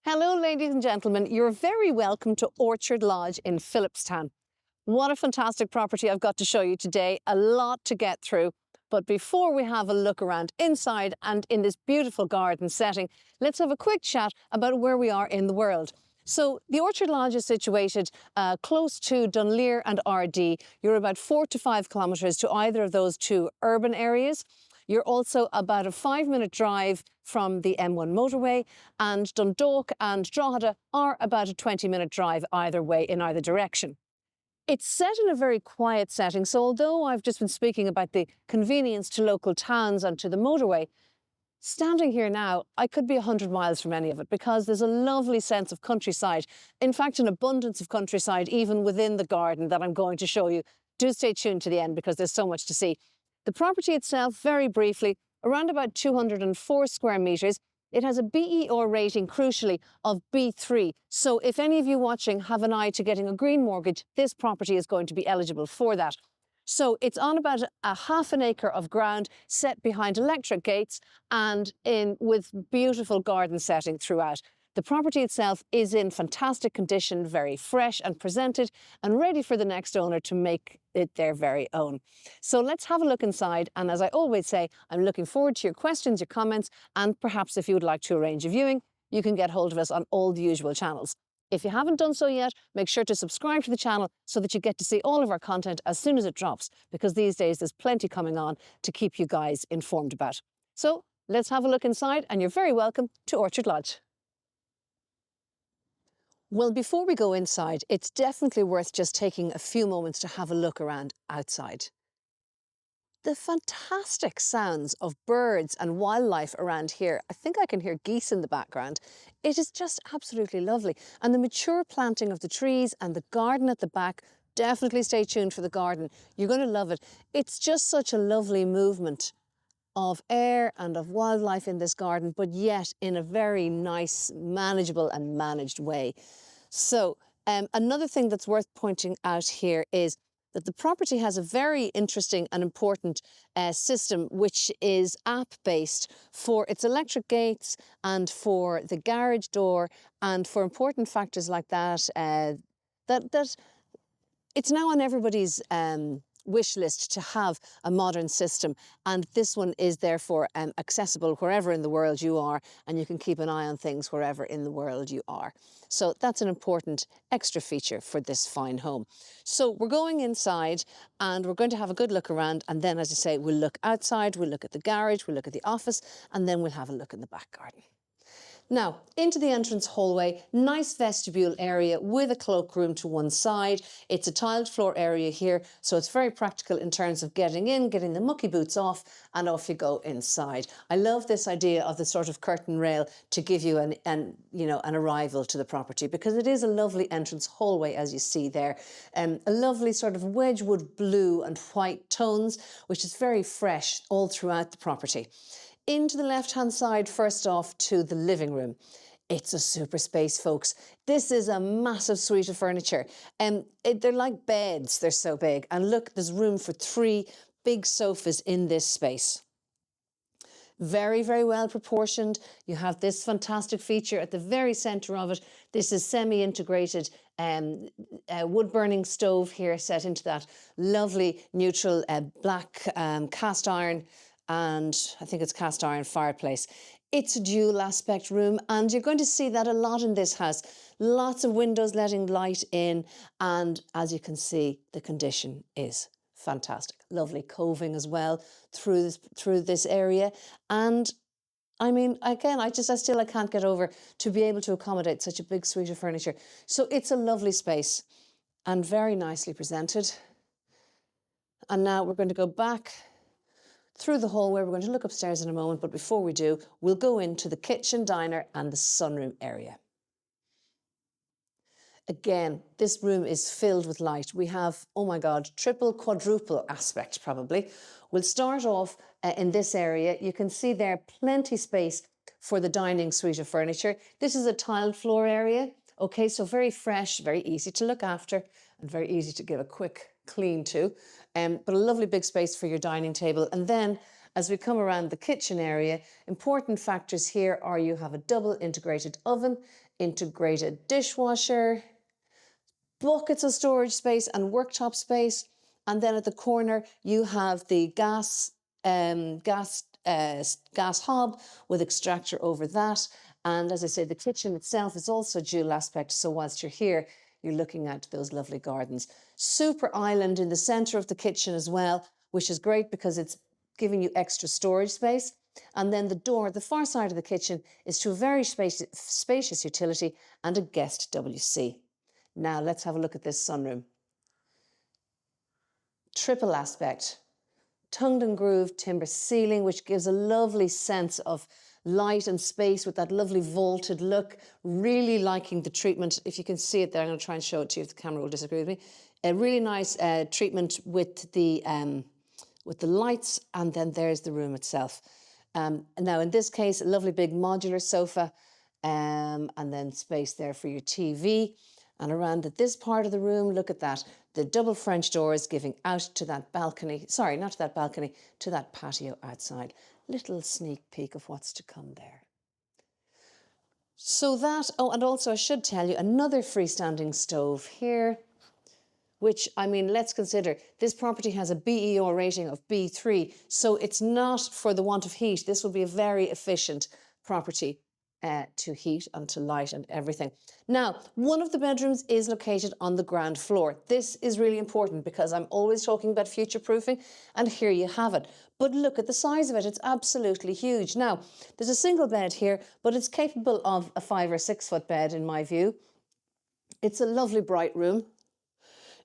Hello, ladies and gentlemen. You're very welcome to Orchard Lodge in Phillipstown. What a fantastic property I've got to show you today. A lot to get through. But before we have a look around inside and in this beautiful garden setting, let's have a quick chat about where we are in the world. So the Orchard Lodge is situated close to Dunleer and RD. You're about 4 to 5 kilometres to either of those two urban areas. You're also about a 5-minute drive from the M1 motorway, and Dundalk and Drogheda are about a 20-minute drive either way in either direction. It's set in a very quiet setting, so although I've just been speaking about the convenience to local towns and to the motorway, standing here now, I could be 100 miles from any of it because there's a lovely sense of countryside. In fact, an abundance of countryside even within the garden that I'm going to show you. Do stay tuned to the end because there's so much to see. The property itself, very briefly, around about 204 square metres. It has a BER rating, crucially, of B3. So if any of you watching have an eye to getting a green mortgage, this property is going to be eligible for that. So it's on about a half an acre of ground set behind electric gates and with beautiful garden setting throughout. The property itself is in fantastic condition, very fresh and presented and ready for the next owner to make it their very own. So let's have a look inside. And as I always say, I'm looking forward to your questions, your comments, and perhaps if you would like to arrange a viewing, you can get hold of us on all the usual channels. If you haven't done so yet, make sure to subscribe to the channel so that you get to see all of our content as soon as it drops, because these days there's plenty coming on to keep you guys informed about. So let's have a look inside, and you're very welcome to Orchard Lodge. Well, before we go inside, it's definitely worth just taking a few moments to have a look around outside. The fantastic sounds of birds and wildlife around here. I think I can hear geese in the background. It is just absolutely lovely. And the mature planting of the trees and the garden at the back, definitely stay tuned for the garden. You're going to love it. It's just such a lovely movement of air and of wildlife in this garden, but yet in a very nice, manageable and managed way. So another thing that's worth pointing out here is that the property has a very interesting and important system, which is app-based for its electric gates and for the garage door and for important factors like that, that it's now on everybody's wish list to have a modern system, and this one is therefore accessible wherever in the world you are, and you can keep an eye on things wherever in the world you are. So that's an important extra feature for this fine home. So we're going inside and we're going to have a good look around, and then, as I say, we'll look outside, we'll look at the garage, we'll look at the office, and then we'll have a look in the back garden. Now, into the entrance hallway, nice vestibule area with a cloakroom to one side. It's a tiled floor area here, so it's very practical in terms of getting in, getting the mucky boots off, and off you go inside. I love this idea of the sort of curtain rail to give you an arrival to the property, because it is a lovely entrance hallway, as you see there. A lovely sort of Wedgwood blue and white tones, which is very fresh all throughout the property. Into the left-hand side, first off, to the living room. It's a super space, folks. This is a massive suite of furniture. They're like beds, they're so big. And look, there's room for 3 big sofas in this space. Very, very well proportioned. You have this fantastic feature at the very centre of it. This is semi-integrated wood-burning stove here set into that lovely neutral black cast iron, and I think it's cast iron fireplace. It's a dual aspect room, and you're going to see that a lot in this house. Lots of windows letting light in, and as you can see, the condition is fantastic. Lovely coving as well through this area. And I mean, again, I can't get over to be able to accommodate such a big suite of furniture. So it's a lovely space and very nicely presented. And now we're going to go back through the hallway. We're going to look upstairs in a moment, but before we do, we'll go into the kitchen, diner and the sunroom area. Again, this room is filled with light. We have, oh my God, triple, quadruple aspect probably. We'll start off in this area. You can see there plenty space for the dining suite of furniture. This is a tiled floor area. Okay, so very fresh, very easy to look after and very easy to give a quick clean to. But a lovely big space for your dining table. And then as we come around the kitchen area, important factors here are you have a double integrated oven integrated dishwasher, buckets of storage space and worktop space. And then at the corner, you have the gas hob with extractor over that. And as I say, the kitchen itself is also dual aspect. So whilst you're here, you're looking at those lovely gardens. Super island in the centre of the kitchen as well, which is great because it's giving you extra storage space. And then the door at the far side of the kitchen is to a very spacious utility and a guest WC. Now let's have a look at this sunroom. Triple aspect, tongued and grooved timber ceiling, which gives a lovely sense of light and space with that lovely vaulted look. Really liking the treatment. If you can see it there, I'm going to try and show it to you if the camera will disagree with me. A really nice treatment with the lights, and then there's the room itself. Now in this case, a lovely big modular sofa, and then space there for your TV. And around at this part of the room, look at that. The double French doors giving out to that balcony. Sorry, not to that balcony, to that patio outside. Little sneak peek of what's to come there. So that, oh, and also I should tell you, another freestanding stove here, which, I mean, let's consider this property has a BER rating of B3. So it's not for the want of heat. This will be a very efficient property to heat and to light and everything. Now, one of the bedrooms is located on the ground floor. This is really important because I'm always talking about future proofing, and here you have it. But look at the size of it, it's absolutely huge. Now, there's a single bed here, but it's capable of a 5 or 6 foot bed in my view. It's a lovely bright room.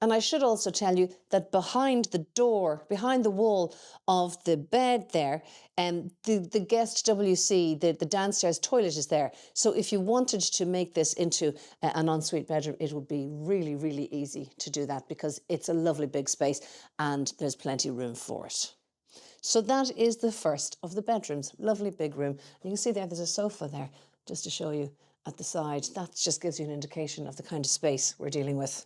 And I should also tell you that behind the door, behind the wall of the bed there, the guest WC, the downstairs toilet is there. So if you wanted to make this into an ensuite bedroom, it would be really, really easy to do that because it's a lovely big space and there's plenty of room for it. So that is the first of the bedrooms. Lovely big room. You can see there's a sofa there, just to show you at the side. That just gives you an indication of the kind of space we're dealing with.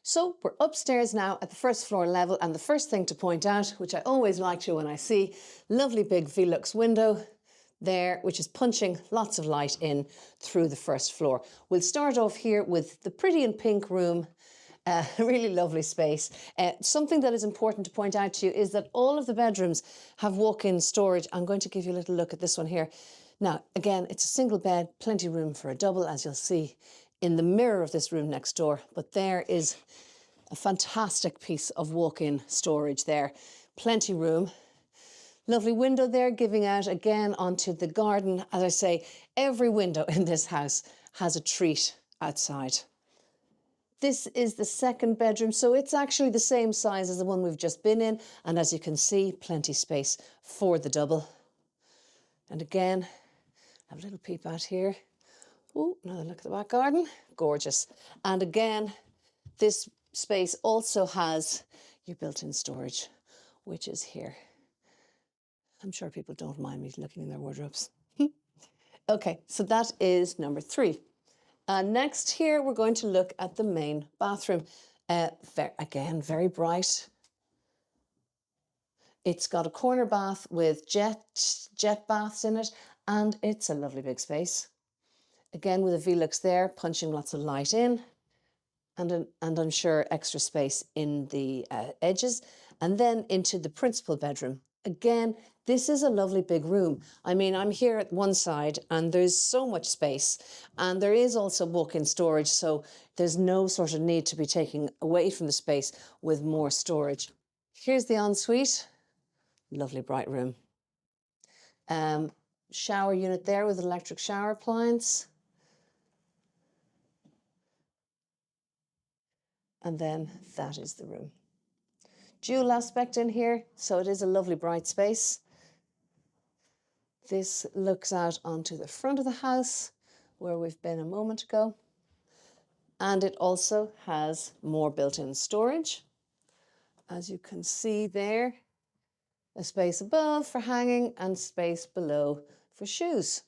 So we're upstairs now at the first floor level, and the first thing to point out, which I always like to when I see, lovely big Velux window there, which is punching lots of light in through the first floor. We'll start off here with the pretty and pink room. Really lovely space. Something that is important to point out to you is that all of the bedrooms have walk-in storage. I'm going to give you a little look at this one here. Now, again, it's a single bed, plenty of room for a double, as you'll see in the mirror of this room next door. But there is a fantastic piece of walk-in storage there. Plenty room. Lovely window there giving out again onto the garden. As I say, every window in this house has a treat outside. This is the second bedroom, so it's actually the same size as the one we've just been in. And as you can see, plenty space for the double. And again, have a little peep out here. Oh, another look at the back garden. Gorgeous. And again, this space also has your built-in storage, which is here. I'm sure people don't mind me looking in their wardrobes. Okay, so that is number 3. Next here, we're going to look at the main bathroom. Again, very bright. It's got a corner bath with jet baths in it, and it's a lovely big space. Again, with a Velux there, punching lots of light in, and I'm sure extra space in the edges, and then into the principal bedroom. Again, this is a lovely big room. I mean, I'm here at one side and there's so much space, and there is also walk-in storage, so there's no sort of need to be taking away from the space with more storage. Here's the ensuite. Lovely bright room. Shower unit there with electric shower appliance. And then that is the room. Dual aspect in here, so it is a lovely bright space. This looks out onto the front of the house where we've been a moment ago. And it also has more built-in storage. As you can see there, a space above for hanging and space below for shoes.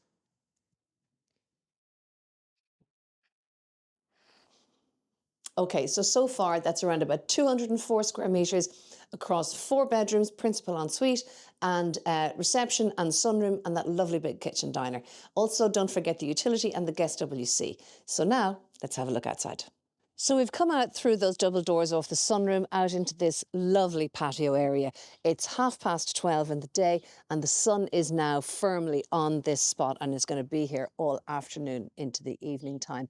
Okay, so far that's around about 204 square metres across 4 bedrooms, principal ensuite, and reception and sunroom, and that lovely big kitchen diner. Also, don't forget the utility and the guest WC. So now, let's have a look outside. So we've come out through those double doors off the sunroom out into this lovely patio area. It's 12:30 in the day and the sun is now firmly on this spot and is going to be here all afternoon into the evening time.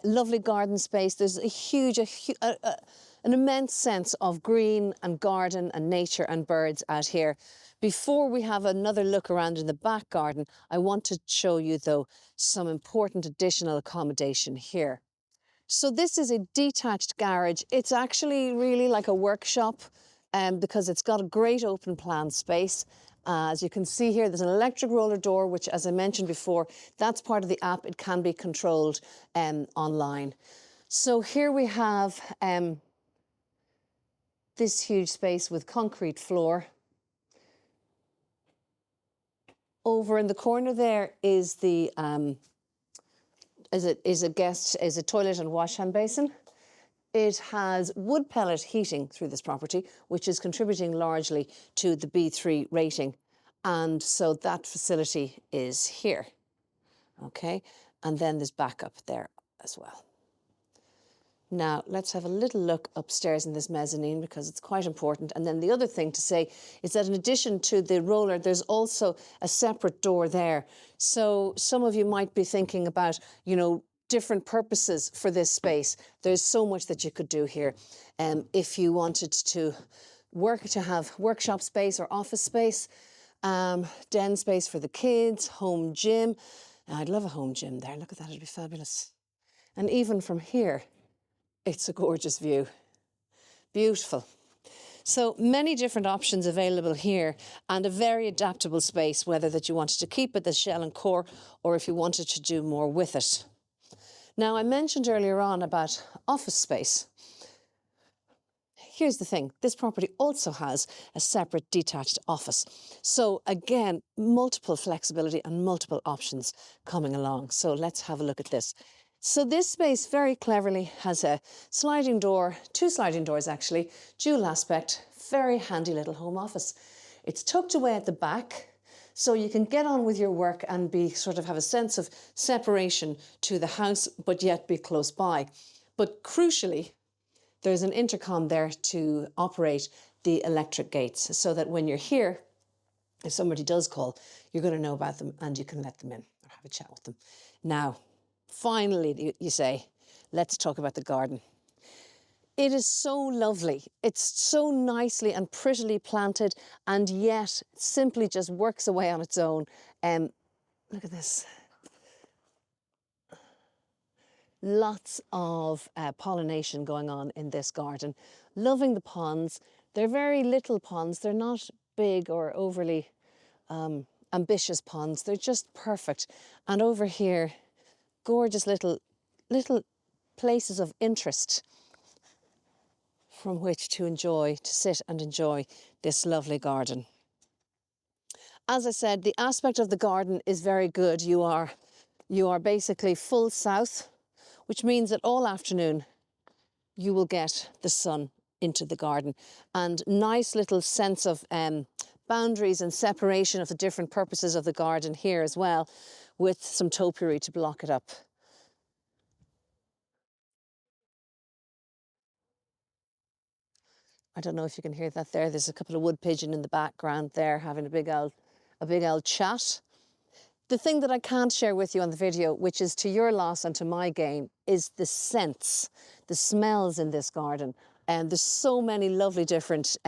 Lovely garden space. There's an immense sense of green and garden and nature and birds out here. Before we have another look around in the back garden, I want to show you though some important additional accommodation here. So this is a detached garage. It's actually really like a workshop because it's got a great open plan space. As you can see here, there's an electric roller door, which, as I mentioned before, that's part of the app. It can be controlled online. So here we have this huge space with concrete floor. Over in the corner there is the is a toilet and wash hand basin. It has wood pellet heating through this property, which is contributing largely to the B3 rating. And so that facility is here. Okay, and then there's backup there as well. Now, let's have a little look upstairs in this mezzanine because it's quite important. And then the other thing to say is that in addition to the roller, there's also a separate door there. So some of you might be thinking about, you know, different purposes for this space. There's so much that you could do here. If you wanted to have workshop space or office space, den space for the kids, home gym. I'd love a home gym there. Look at that, it'd be fabulous. And even from here, it's a gorgeous view. Beautiful. So many different options available here and a very adaptable space, whether that you wanted to keep it the shell and core or if you wanted to do more with it. Now, I mentioned earlier on about office space. Here's the thing, this property also has a separate detached office. So again, multiple flexibility and multiple options coming along. So let's have a look at this. So this space very cleverly has a sliding door, 2 sliding doors actually, dual aspect, very handy little home office. It's tucked away at the back, so you can get on with your work and have a sense of separation to the house, but yet be close by. But crucially, there's an intercom there to operate the electric gates so that when you're here, if somebody does call, you're going to know about them and you can let them in or have a chat with them. Now, finally, you say, let's talk about the garden. It is so lovely. It's so nicely and prettily planted and yet simply just works away on its own. Look at this. Lots of pollination going on in this garden. Loving the ponds. They're very little ponds. They're not big or overly ambitious ponds. They're just perfect. And over here, gorgeous little places of interest from which to sit and enjoy this lovely garden. As I said, the aspect of the garden is very good. You are basically full south, which means that all afternoon you will get the sun into the garden and nice little sense of boundaries and separation of the different purposes of the garden here as well, with some topiary to block it up. I don't know if you can hear that there. There's a couple of wood pigeon in the background there having a big old chat. The thing that I can't share with you on the video, which is to your loss and to my gain, is the scents, the smells in this garden. And there's so many lovely different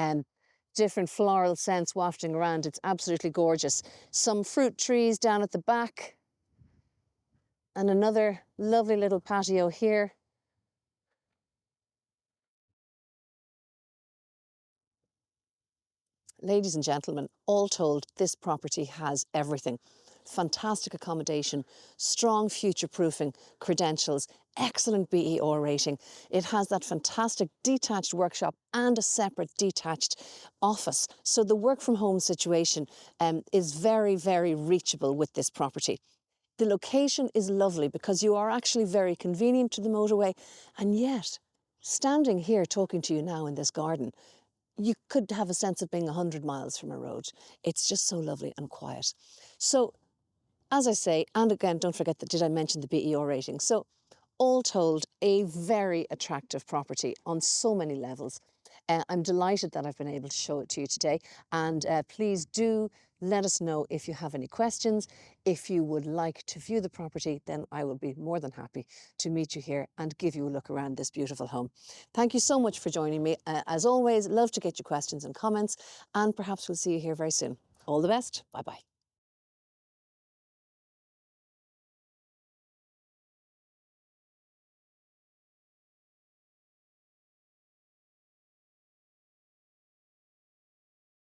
floral scents wafting around. It's absolutely gorgeous. Some fruit trees down at the back and another lovely little patio here. Ladies and gentlemen, all told, this property has everything. Fantastic accommodation, strong future-proofing credentials, excellent BER rating. It has that fantastic detached workshop and a separate detached office. So the work from home situation is very, very reachable with this property. The location is lovely because you are actually very convenient to the motorway, and yet, standing here talking to you now in this garden, you could have a sense of being 100 miles from a road. It's just so lovely and quiet. So as I say, and again, don't forget that, did I mention the BER rating? So all told, a very attractive property on so many levels. I'm delighted that I've been able to show it to you today, and please do let us know if you have any questions. If you would like to view the property, then I will be more than happy to meet you here and give you a look around this beautiful home. Thank you so much for joining me. As always, love to get your questions and comments, and perhaps we'll see you here very soon. All the best. Bye-bye.